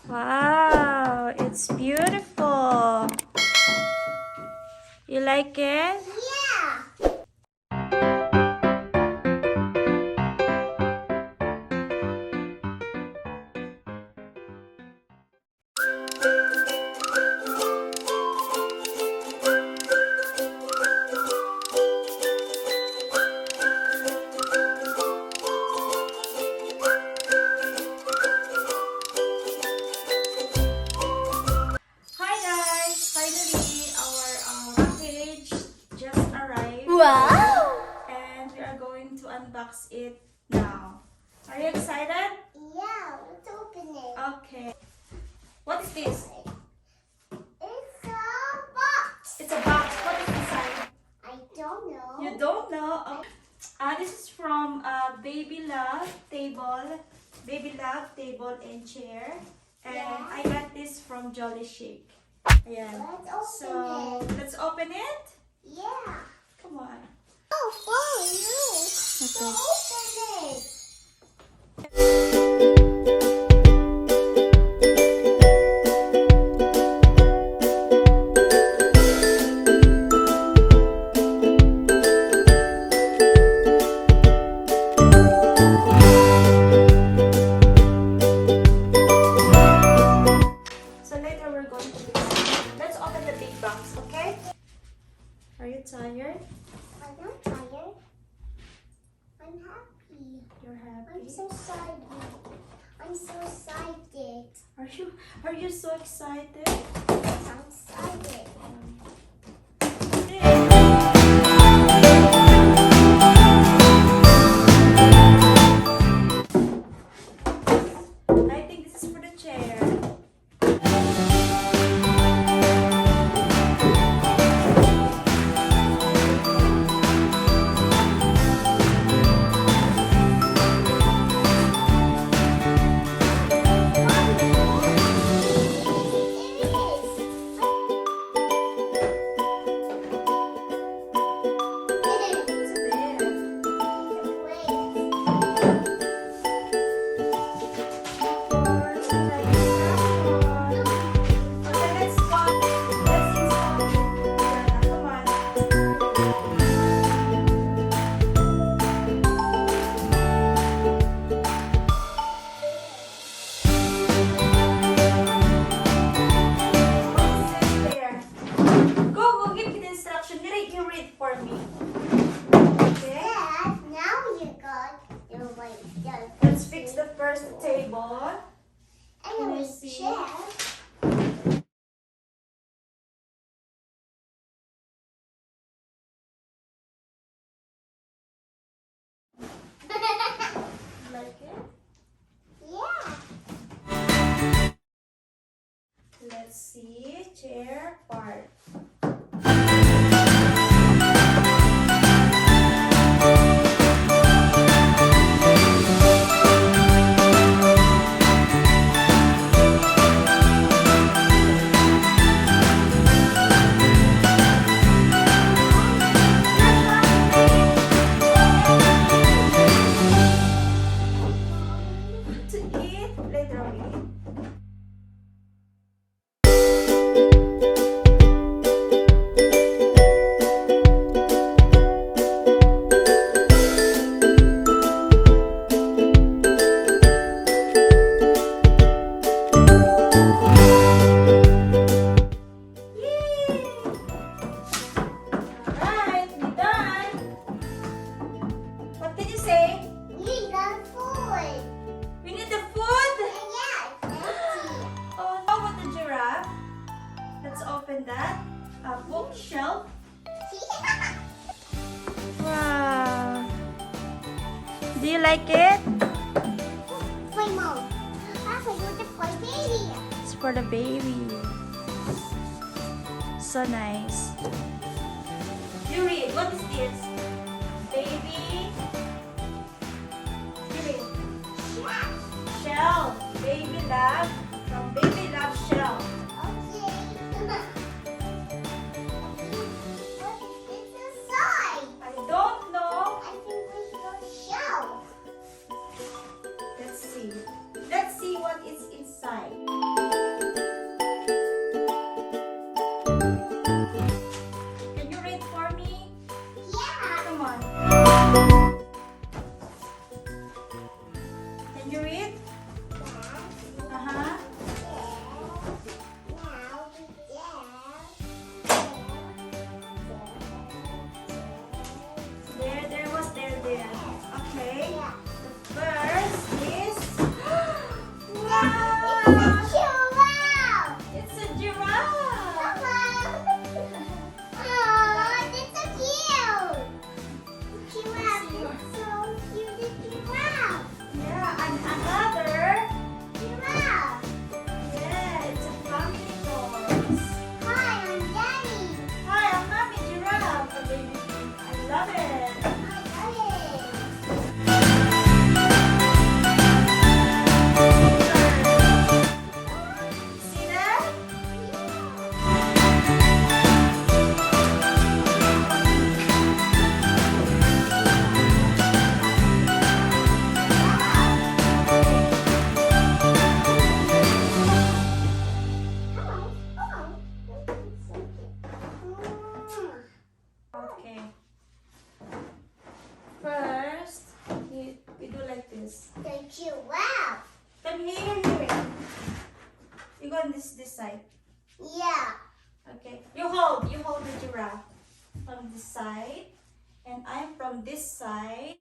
Wow, it's beautiful. You like it? Yeah. Hi guys! Finally, our package just arrived. Wow. And we are going to unbox it now. Are you excited? Yeah, let's open it. Okay. What is this? It's a box. It's a box. What is inside? I don't know. You don't know? Oh. This is from Baby Love table. Baby Love table and chair. And Yeah. I got this from Jolly Shake. Ayan. Let's open it. Let's open it. Yeah. Come on. Oh, no. So Okay. open it. So later we're going to do this. Let's open the big box, okay? Are you tired? I'm not tired. I'm happy. You're happy. I'm so excited. I'm so excited. Are you so excited? I'm excited. I think this is for the chair. What's there? Okay, let's install it. Come on. What is this there? Go, give me the instruction. You read for me. Okay? Dad, now you got your white done. Let's fix the first table. And Can I a see? chair. Like it? Yeah. Let's see. Chair part. To eat later we eat. Yay! Alright, we're done. What did you say? We got food. We need the food? Yeah, let's Oh, how about the giraffe? Let's open that. A bookshelf. see. Wow. Do you like it? Wait, Mom. I forgot to play baby. It's for the baby. So nice. You read. What is this? Baby. You read. Shell. Baby love. From Baby Love Shell. Okay. What is inside? I don't know. I think we should show. Let's see. Let's see what is inside. on this side. Yeah. Okay. You hold the giraffe from this side, and I'm from this side.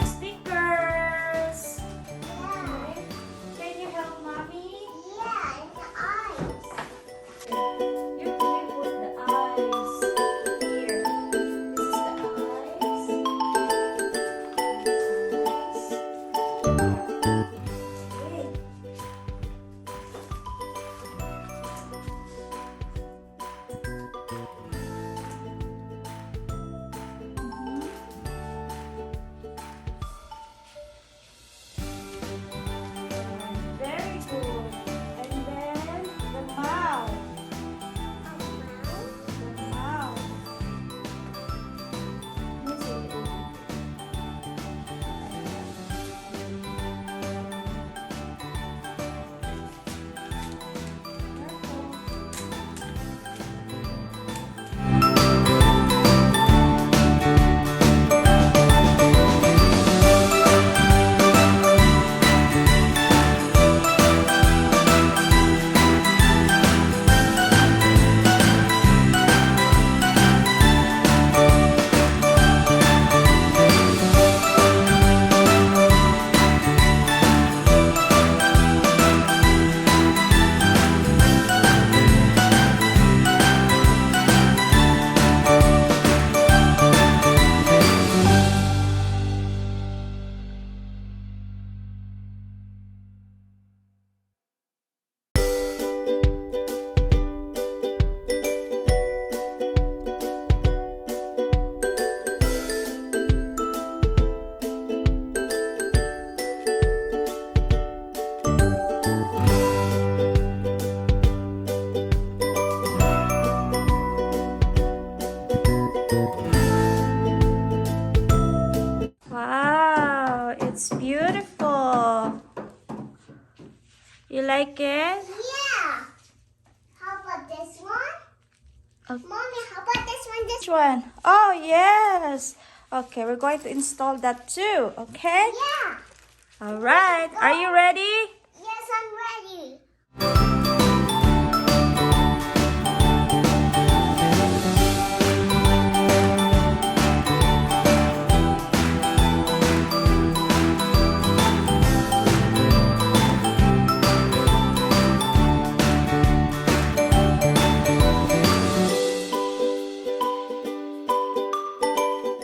Stickers. Yeah. Can you help mommy? Yeah, and the eyes. You can put the eyes here. This is the eyes. Okay. Very good. And then the mouth. The mouth. This is it. Wow, it's beautiful. You like it? Yeah. How about this one? Okay. Mommy, how about this one? Which one? Oh, yes. Okay, we're going to install that too, okay? Yeah. All right. Are you ready? Yes, I'm ready.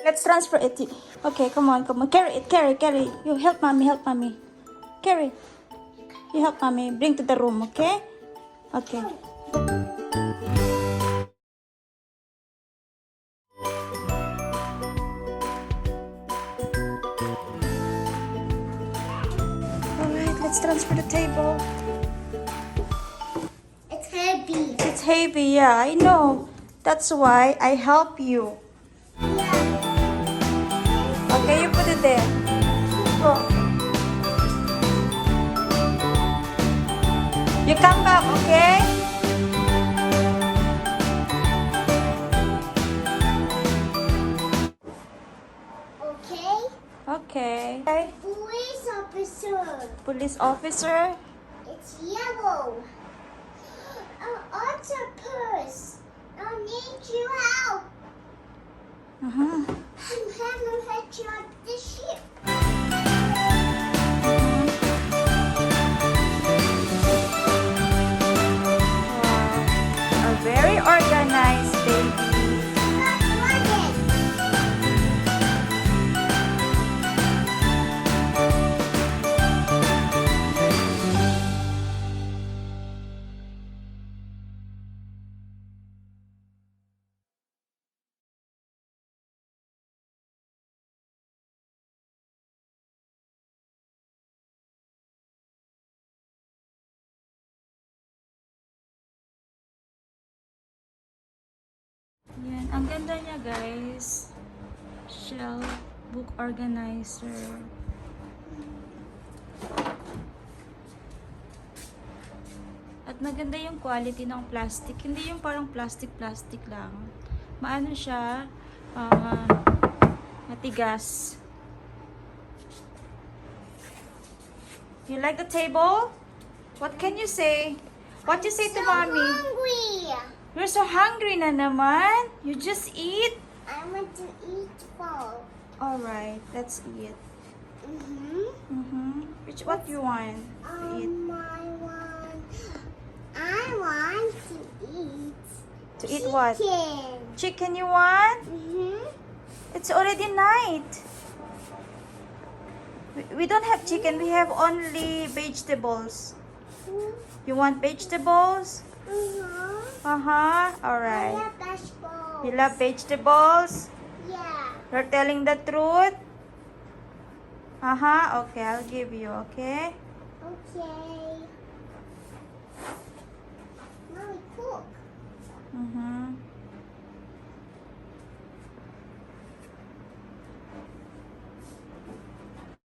Let's transfer it. Okay, come on, come on. Carry it, carry. You help mommy. Carry. You help mommy. Bring to the room, okay? Okay. Alright, let's transfer the table. It's heavy. It's heavy, yeah, I know. That's why I help you. Yeah. Okay, you put it there. Go. You come back, okay? Okay. Okay. Police officer. Police officer. It's yellow. Octopus. I need your help. Uh-huh. I'm having a head on the ship. Ang ganda niya, guys. Shelf book organizer. At maganda yung quality ng plastic. Hindi yung parang plastic lang. Maano siya, matigas. You like the table? What can you say? What you say to mommy? Hungry. You're so hungry na naman. You just eat? I want to eat food. Alright, let's eat. Mm-hmm. What you want to eat? I want to eat. To eat what? Chicken. Chicken you want? Mm-hmm. It's already night. We don't have chicken. We have only vegetables. You want vegetables? Mm-hmm. Uh-huh. I Alright. love vegetables. You love vegetables? Yeah. You're telling the truth? Uh-huh. Okay, I'll give you, okay? Okay. Mommy, cook. Mm-hmm.